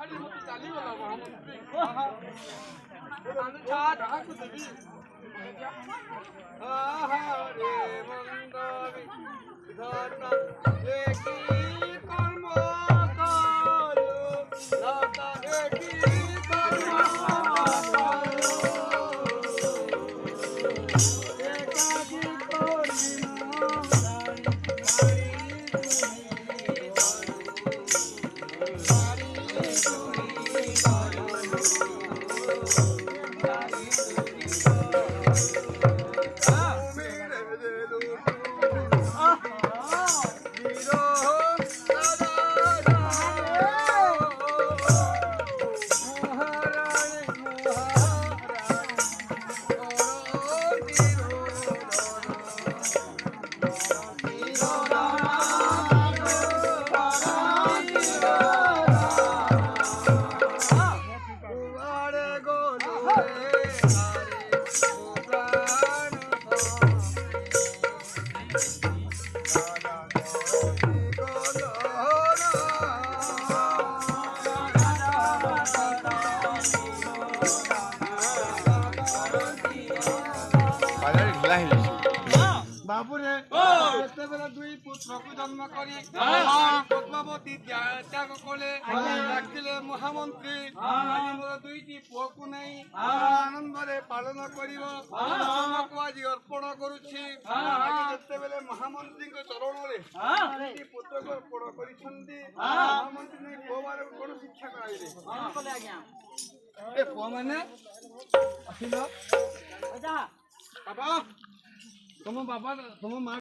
ଚାଲିଗଲା ମହାମନ୍ତ୍ରୀ କାହାକୁ ଦେବି ରେ ମନ୍ଦ ବିଧାତା ଏକି କର୍ମ କରୁ ଦାତା ଏକି କର୍ମ କରୁ ଏକାକି बाबूरे बेला दुई पुत्र को जन्म करी पद्मावती त्याग कले डाकिले महामंत्री मोर दुईटी पुओ को नहीं आनंद पालन कर आज अर्पण करुछि बेले महामंत्री चरण में पुत्र को अर्पण कर महामंत्री पुओ मान कौन शिक्षा कराइले पुओ मैंने बाबा तुम बाबा तुम माँ